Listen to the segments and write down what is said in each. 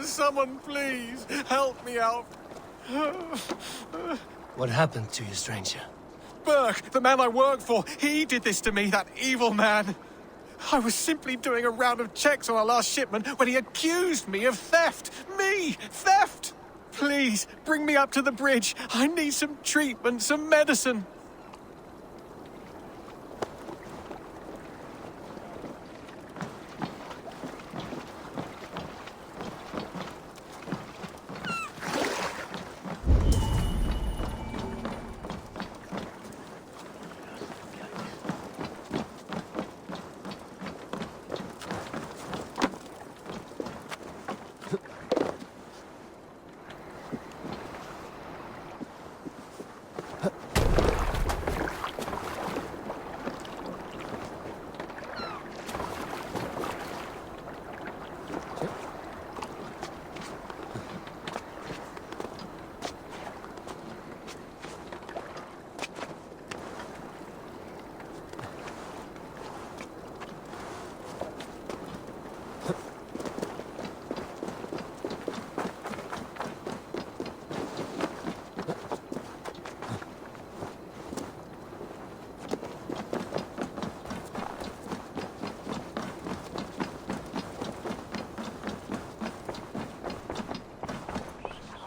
Someone, please, help me out. What happened to you, stranger? Burke, the man I work for, he did this to me, that evil man. I was simply doing a round of checks on our last shipment when he accused me of theft. Me! Theft! Please, bring me up to the bridge. I need some treatment, some medicine.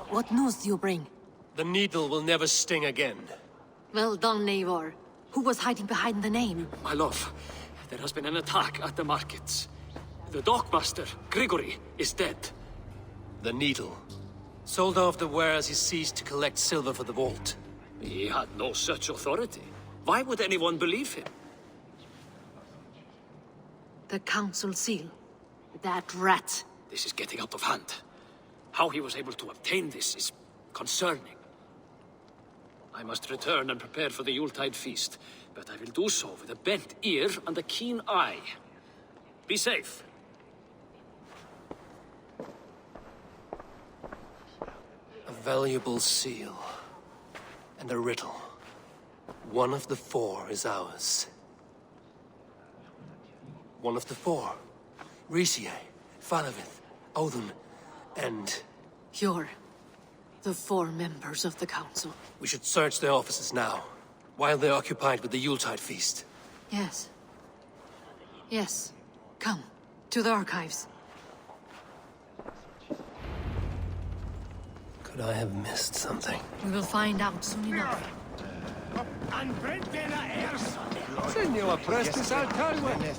What news do you bring? The needle will never sting again. Well done, Eivor. Who was hiding behind the name? My love, there has been an attack at the markets. The dockmaster, Grigory, is dead. The needle. Sold off the wares he seized to collect silver for the vault. He had no such authority. Why would anyone believe him? The council seal. That rat. This is getting out of hand. How he was able to obtain this is concerning. I must return and prepare for the Yuletide feast, but I will do so with a bent ear and a keen eye. Be safe. A valuable seal. And a riddle. One of the four is ours. One of the four. Riesier, Falavith, Odin, and... You're the four members of the council. We should search their offices now, while they're occupied with the Yuletide feast. Yes. Yes. Come, to the archives. Could I have missed something? We will find out soon enough. Senor Prestes Alcalde.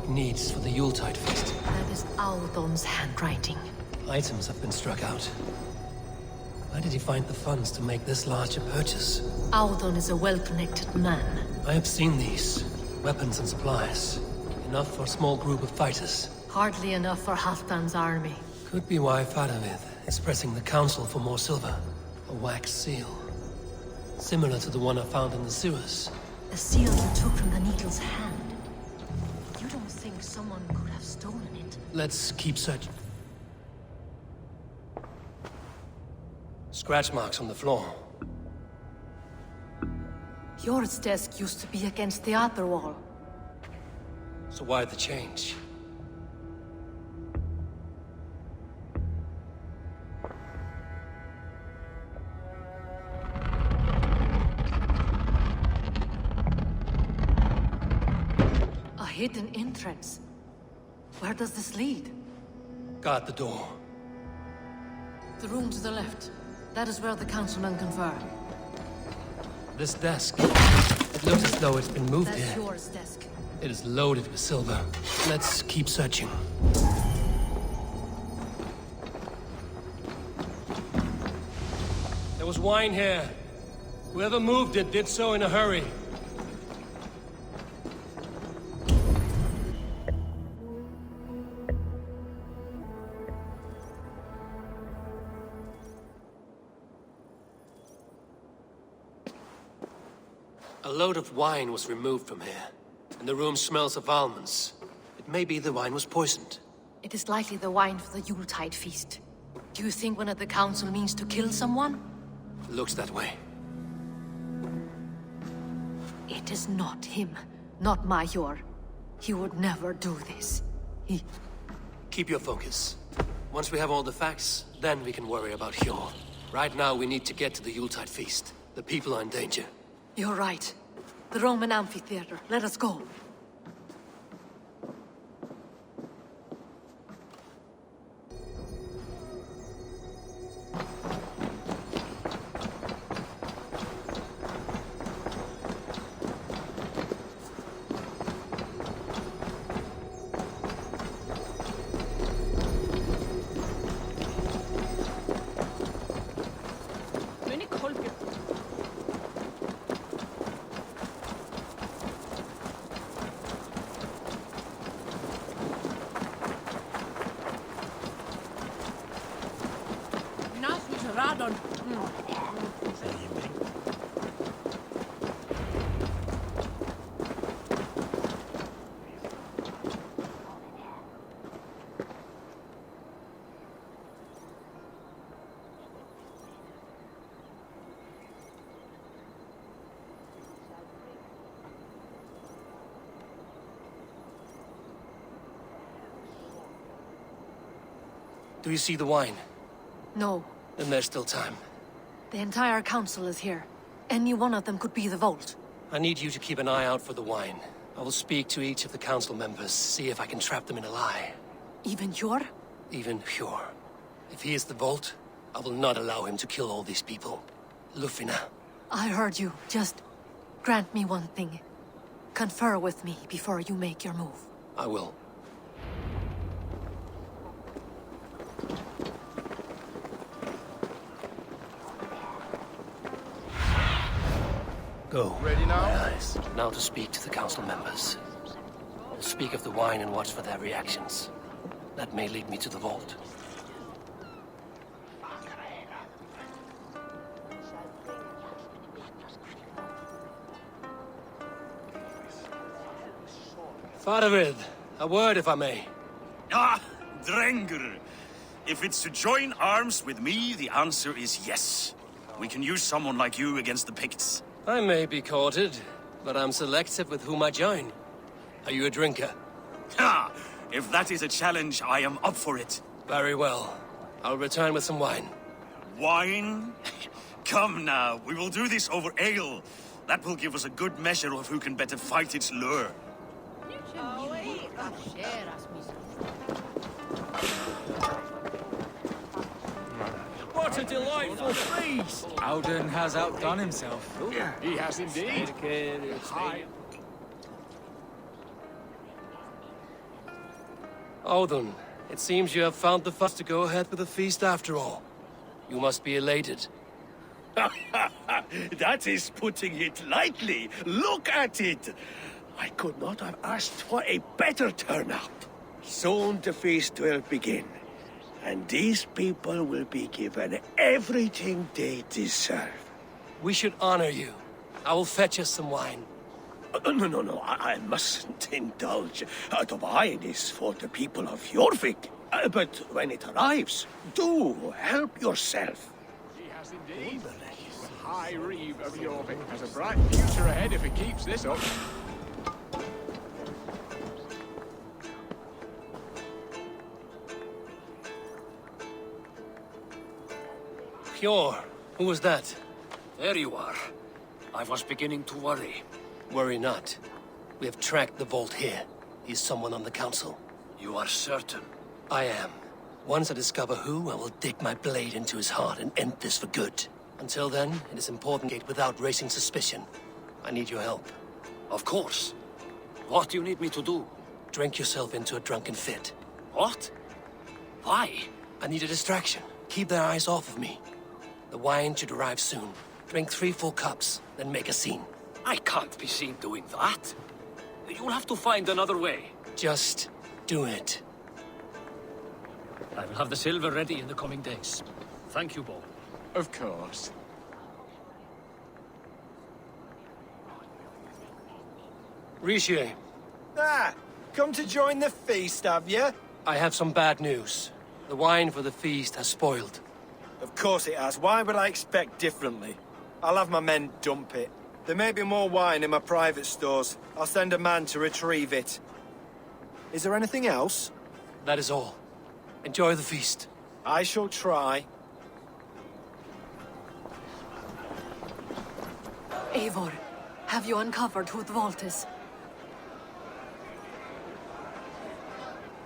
Needs for the Yuletide feast. That is Audon's handwriting. Items have been struck out. Where did he find the funds to make this large a purchase? Audon is a well-connected man. I have seen these. Weapons and supplies. Enough for a small group of fighters. Hardly enough for Halfdan's army. Could be why Faravith is pressing the council for more silver. A wax seal. Similar to the one I found in the sewers. The seal you took from the needle's hand. Think someone could have stolen it. Let's keep searching. Scratch marks on the floor. Yours desk used to be against the other wall. So why the change? Hidden entrance. Where does this lead? Guard the door. The room to the left. That is where the councilmen confer. This desk. It looks as though it's been moved here. That's yours desk. It is loaded with silver. Let's keep searching. There was wine here. Whoever moved it did so in a hurry. A load of wine was removed from here, and the room smells of almonds. It may be the wine was poisoned. It is likely the wine for the Yuletide feast. Do you think one of the council means to kill someone? Looks that way. It is not him, not Major. He would never do this. He... Keep your focus. Once we have all the facts, then we can worry about Hjor. Right now, we need to get to the Yuletide feast. The people are in danger. You're right. The Roman amphitheater. Let us go. Do you see the wine? No. Then there's still time. The entire council is here. Any one of them could be the vault. I need you to keep an eye out for the wine. I will speak to each of the council members, see if I can trap them in a lie. Even Hjor? Even Hjor. If he is the vault, I will not allow him to kill all these people. Lufina. I heard you. Just grant me one thing. Confer with me before you make your move. I will. Go. Ready now? My eyes. Now to speak to the council members. We'll speak of the wine and watch for their reactions. That may lead me to the vault. Faravid, a word if I may. Ah, Drengr. If it's to join arms with me, the answer is yes. We can use someone like you against the Picts. I may be courted, but I'm selective with whom I join. Are you a drinker? Ha! If that is a challenge, I am up for it. Very well. I'll return with some wine. Wine? Come now, we will do this over ale. That will give us a good measure of who can better fight its lure. What a delightful feast! Alden has outdone himself. He has indeed. Odin, it seems you have found the funds to go ahead with the feast after all. You must be elated. That is putting it lightly. Look at it. I could not have asked for a better turnout. Soon the feast will begin. And these people will be given everything they deserve. We should honor you. I will fetch us some wine. No, I mustn't indulge. The wine is for the people of Jorvik. But when it arrives, do help yourself. He has indeed. The High Reeve of Jorvik has a bright future ahead if he keeps this up. Hjor, who was that? There you are. I was beginning to worry. Worry not. We have tracked the vault here. He's someone on the council. You are certain? I am. Once I discover who, I will dig my blade into his heart and end this for good. Until then, it is important to get without raising suspicion. I need your help. Of course. What do you need me to do? Drink yourself into a drunken fit. What? Why? I need a distraction. Keep their eyes off of me. The wine should arrive soon. Drink 3 full cups, then make a scene. I can't be seen doing that. You'll have to find another way. Just do it. I will have the silver ready in the coming days. Thank you, Bo. Of course. Richier, Ah, come to join the feast, have you? I have some bad news. The wine for the feast has spoiled. Of course it has. Why would I expect differently? I'll have my men dump it. There may be more wine in my private stores. I'll send a man to retrieve it. Is there anything else? That is all. Enjoy the feast. I shall try. Eivor, have you uncovered who the vault is?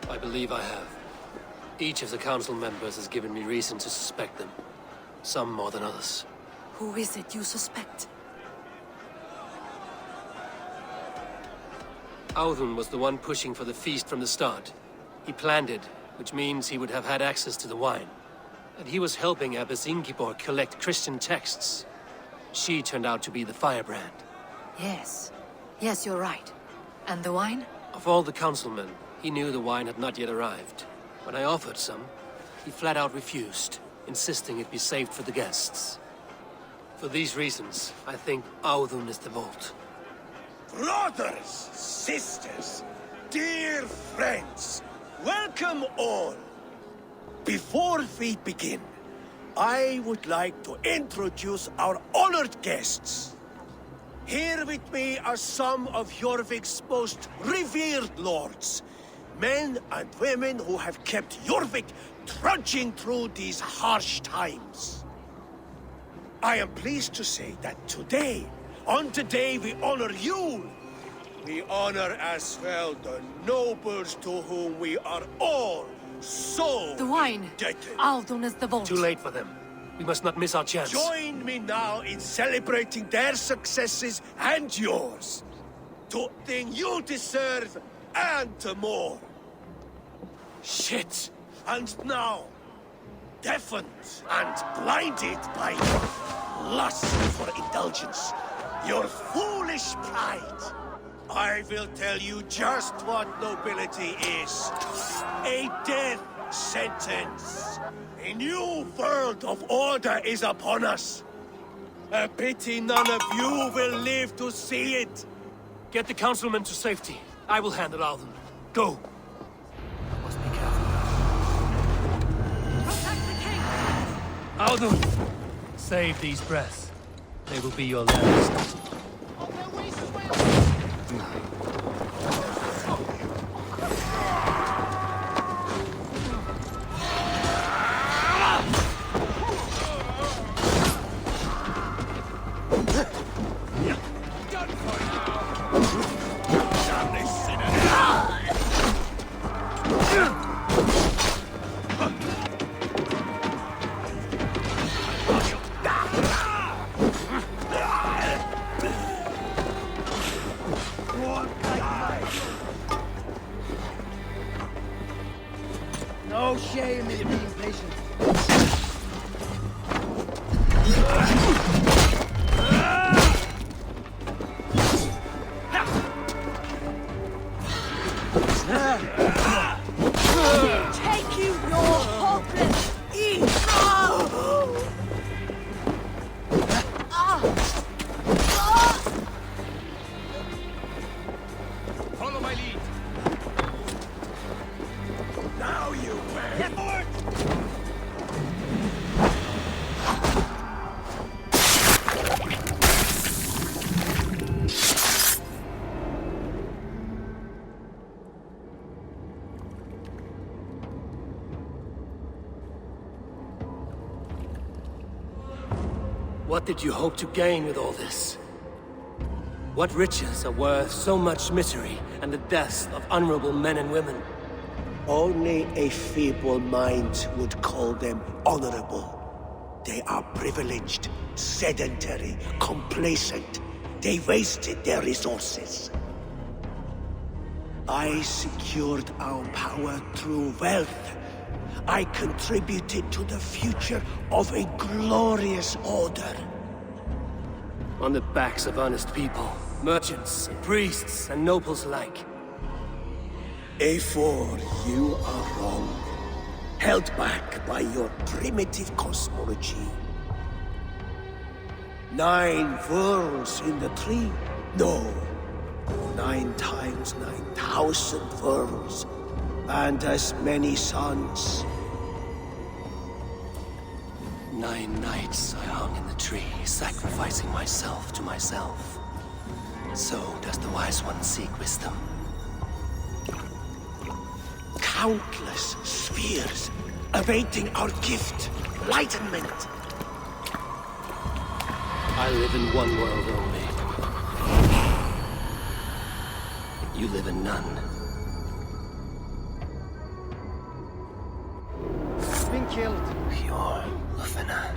I believe I have. Each of the council members has given me reason to suspect them. Some more than others. Who is it you suspect? Audun was the one pushing for the feast from the start. He planned it, which means he would have had access to the wine. And he was helping Abbess Ingibor collect Christian texts. She turned out to be the firebrand. Yes. Yes, you're right. And the wine? Of all the councilmen, he knew the wine had not yet arrived. When I offered some, he flat out refused, insisting it be saved for the guests. For these reasons, I think Audun is the vault. Brothers, sisters, dear friends, welcome all. Before we begin, I would like to introduce our honored guests. Here with me are some of Jorvik's most revered lords, men and women who have kept Jorvik trudging through these harsh times. I am pleased to say that today, on the day we honor you, we honor as well the nobles to whom we are all so The wine! indebted. Audun is the vault. Too late for them. We must not miss our chance. Join me now in celebrating their successes and yours. The thing you deserve and more. Shit! And now, deafened and blinded by your lust for indulgence, your foolish pride, I will tell you just what nobility is. A death sentence. A new world of order is upon us. A pity none of you will live to see it. Get the councilmen to safety. I will handle Audun. Go! I must be careful. Protect the king! Audun! Save these breaths. They will be your last. No shame in being patient. Take you your hopeless evil! Follow my lead. Now you will. Get forward! What did you hope to gain with all this? What riches are worth so much misery and the deaths of honorable men and women? Only a feeble mind would call them honorable. They are privileged, sedentary, complacent. They wasted their resources. I secured our power through wealth. I contributed to the future of a glorious order. On the backs of honest people, merchants, and priests, and nobles alike. Eivor, you are wrong. Held back by your primitive cosmology. 9 worlds in the tree? No. 9 times 9,000 furrows, and as many sons. 9 nights I hung in the tree, sacrificing myself to myself. So does the Wise One seek wisdom. Countless spheres awaiting our gift, enlightenment. I live in one world only. You live in none. Been killed. Pure Lufina.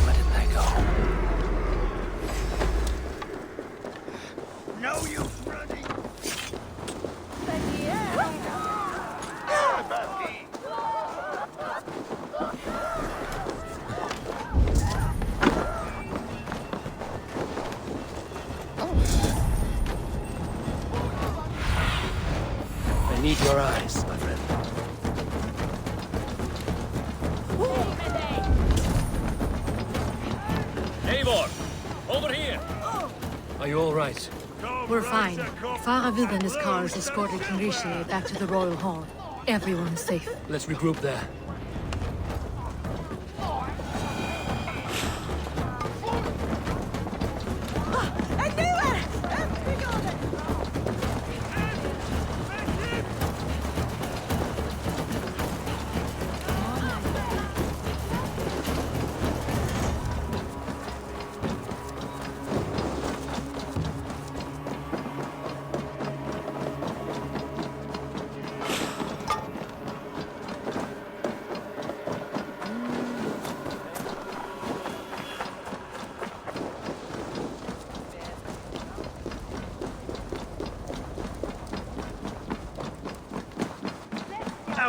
Where did they go? No use running. I need your eyes, my friend. Eivor! Over here! Are you all right? We're fine. Faravid and his cars escorted King Rishi back to the Royal Hall. Everyone is safe. Let's regroup there.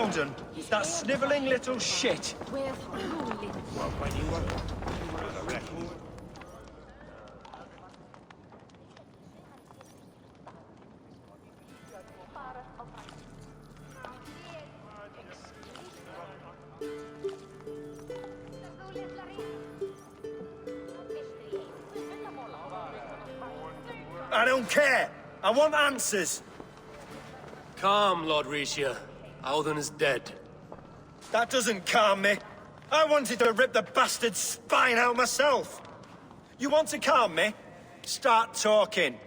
Alden, that snivelling little shit. I don't care. I want answers. Calm, Lord Rishia. Auden is dead. That doesn't calm me. I wanted to rip the bastard's spine out myself. You want to calm me? Start talking.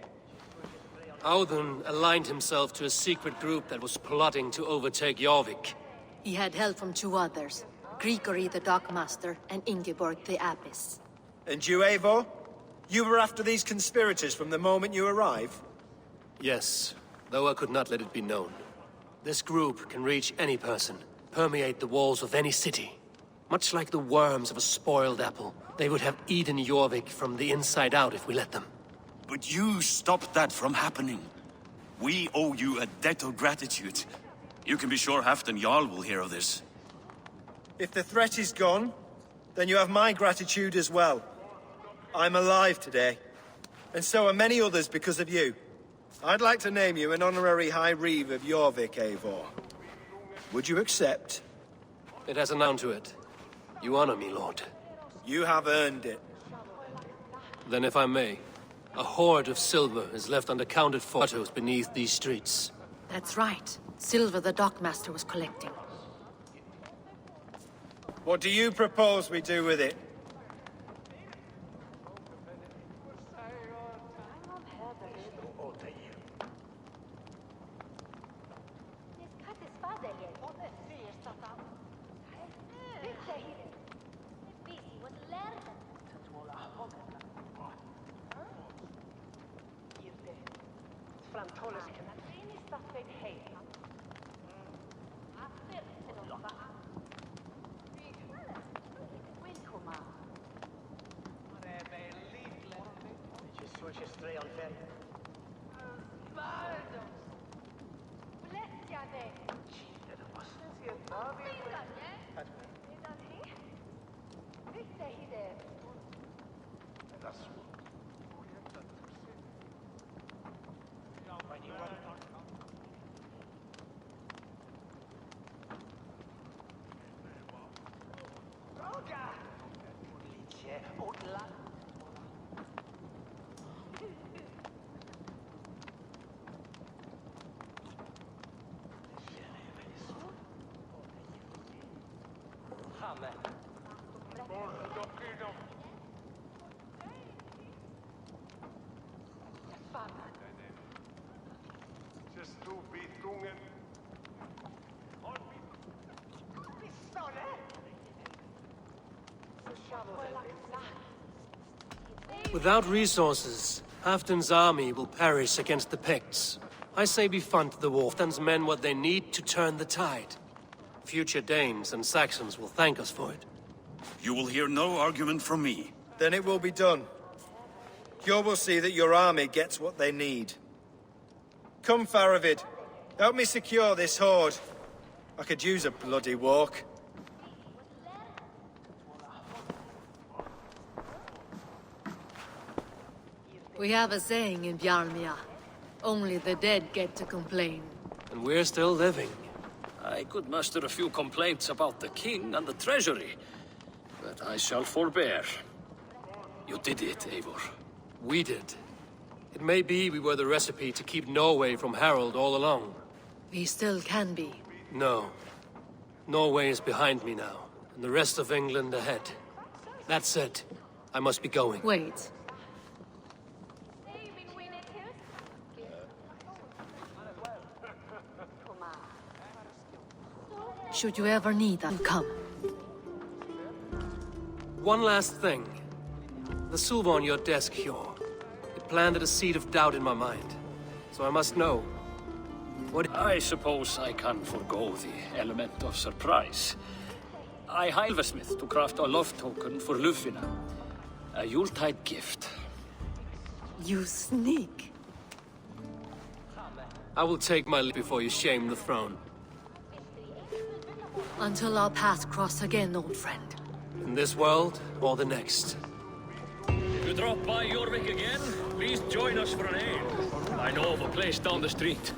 Auden aligned himself to a secret group that was plotting to overtake Jorvik. He had help from 2 others. Grigory the Dockmaster and Ingeborg the Abbess. And you, Eivor? You were after these conspirators from the moment you arrived? Yes, though I could not let it be known. This group can reach any person, permeate the walls of any city. Much like the worms of a spoiled apple, they would have eaten Jorvik from the inside out if we let them. But you stopped that from happening. We owe you a debt of gratitude. You can be sure Halfdan Jarl will hear of this. If the threat is gone, then you have my gratitude as well. I'm alive today, and so are many others because of you. I'd like to name you an honorary High Reeve of Jorvik, Eivor. Would you accept? It has a noun to it. You honor me, Lord. You have earned it. Then if I may, a hoard of silver is left unaccounted for beneath these streets. That's right. Silver the Dockmaster was collecting. What do you propose we do with it? Without resources, Halfdan's army will perish against the Picts. I say we fund the Halfdan's men what they need to turn the tide. Future Danes and Saxons will thank us for it. You will hear no argument from me. Then it will be done. You will see that your army gets what they need. Come, Faravid. Help me secure this horde. I could use a bloody walk. We have a saying in Bjarmia. Only the dead get to complain. And we're still living. I could muster a few complaints about the king and the treasury, but I shall forbear. You did it, Eivor. We did. It may be we were the recipe to keep Norway from Harald all along. We still can be. No. Norway is behind me now, and the rest of England ahead. That said, I must be going. Wait. Should you ever need that, come. One last thing. The silver on your desk, Hjor. It planted a seed of doubt in my mind. So I must know. What... I suppose I can forego the element of surprise. I hired a smith to craft a love token for Lufina. A Yuletide gift. You sneak. I will take my leave before you shame the throne. Until our paths cross again, old friend. In this world, or the next. If you drop by Jorvik again, please join us for an ale. I know of a place down the street.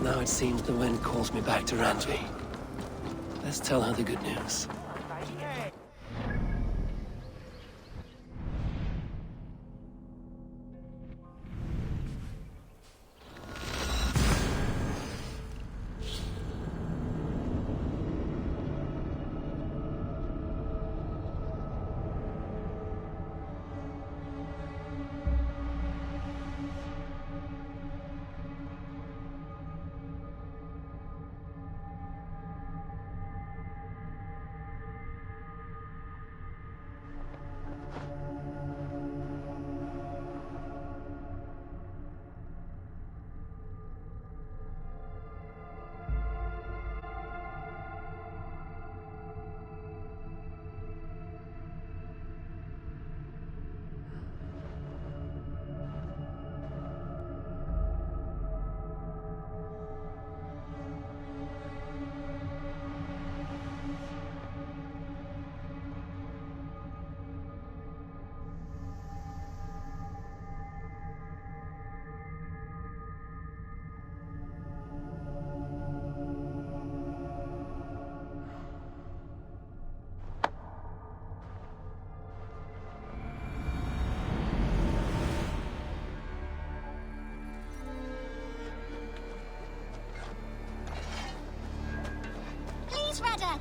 Now it seems the wind calls me back to Randvi. Let's tell her the good news.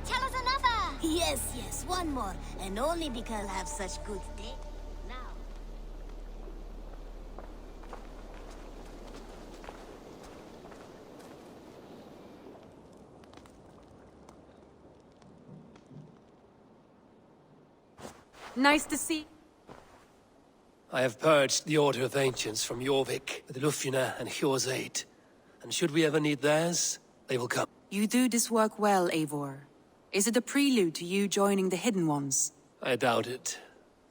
Tell us another! Yes, one more. And only because I have such good day. Now. Nice to see. I have purged the Order of Ancients from Jorvik with Lufina and Hjor's aid. And should we ever need theirs, they will come. You do this work well, Eivor. Is it a prelude to you joining the Hidden Ones? I doubt it.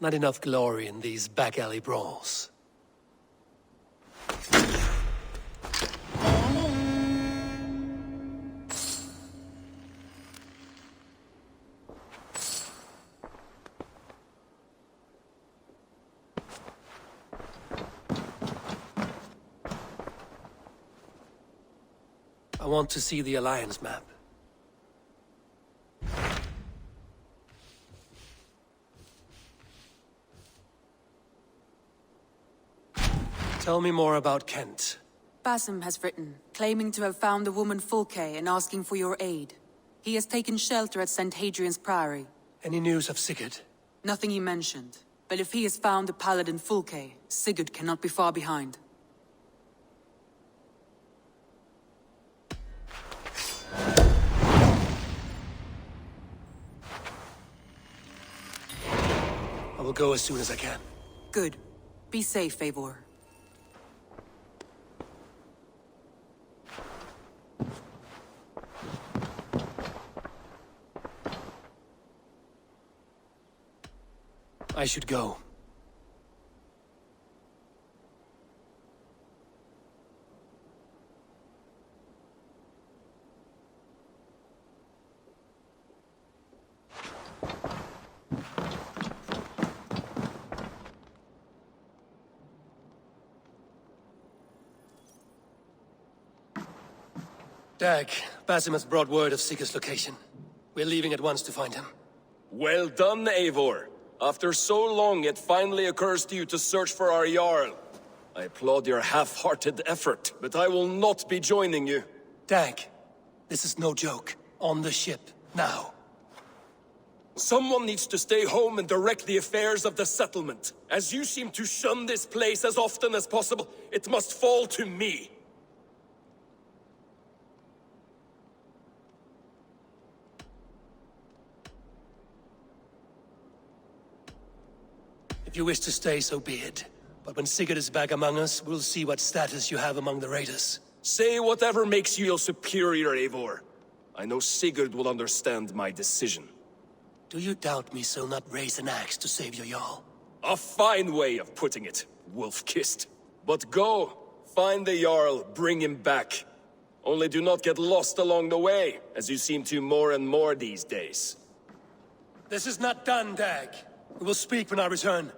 Not enough glory in these back-alley brawls. I want to see the Alliance map. Tell me more about Kent. Basim has written, claiming to have found the woman Fulke and asking for your aid. He has taken shelter at St. Hadrian's Priory. Any news of Sigurd? Nothing he mentioned. But if he has found the paladin Fulke, Sigurd cannot be far behind. I will go as soon as I can. Good. Be safe, Eivor. I should go. Dag, Basim has brought word of Sigurd's location. We're leaving at once to find him. Well done, Eivor. After so long, it finally occurs to you to search for our Jarl. I applaud your half-hearted effort, but I will not be joining you. Dag, this is no joke. On the ship, now. Someone needs to stay home and direct the affairs of the settlement. As you seem to shun this place as often as possible, it must fall to me. If you wish to stay, so be it. But when Sigurd is back among us, we'll see what status you have among the raiders. Say whatever makes you your superior, Eivor. I know Sigurd will understand my decision. Do you doubt me so not raise an axe to save your Jarl? A fine way of putting it, wolf-kissed. But go, find the Jarl, bring him back. Only do not get lost along the way, as you seem to more and more these days. This is not done, Dag. We will speak when I return.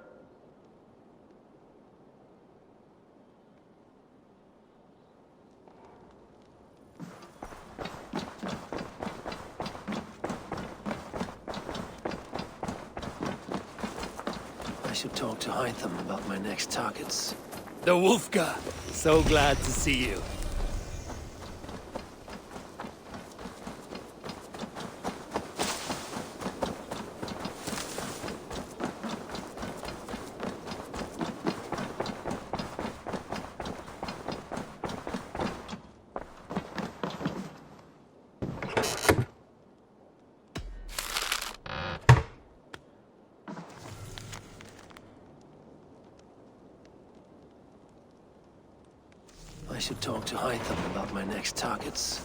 I should talk to Hytham about my next targets. The Wolfgar! So glad to see you. I should talk to Hytham about my next targets.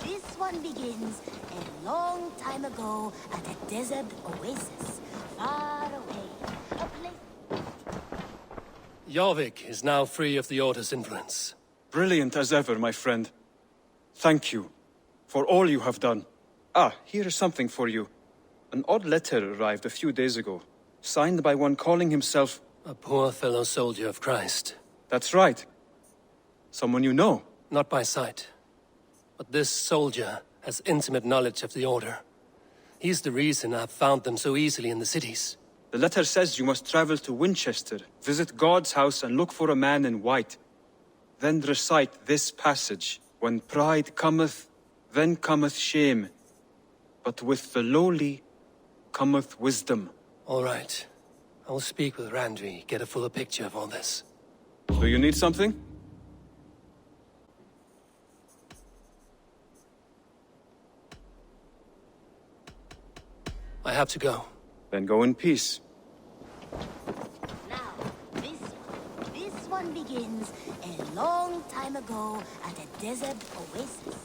This one begins a long time ago at a desert oasis, far away. A place... Jorvik is now free of the Order's influence. Brilliant as ever, my friend. Thank you for all you have done. Ah, here is something for you. An odd letter arrived a few days ago, signed by one calling himself... A poor fellow soldier of Christ. That's right. Someone you know. Not by sight. But this soldier has intimate knowledge of the Order. He's the reason I've found them so easily in the cities. The letter says you must travel to Winchester, visit God's house and look for a man in white. Then recite this passage. When pride cometh, then cometh shame. But with the lowly cometh wisdom. All right. I will speak with Randri, get a fuller picture of all this. Do you need something? I have to go. Then go in peace. Now, this one begins a long time ago at a desert oasis.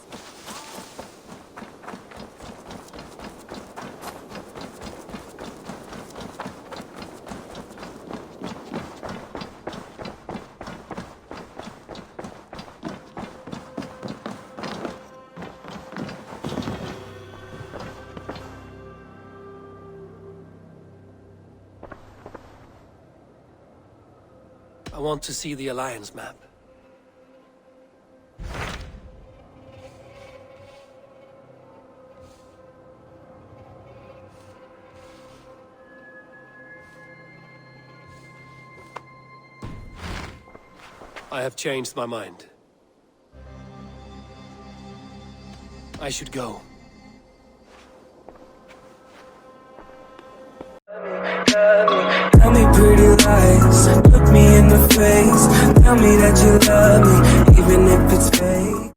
want to see the Alliance map. I have changed my mind. I should go. Tell me pretty lies, look me in the face. Tell me that you love me, even if it's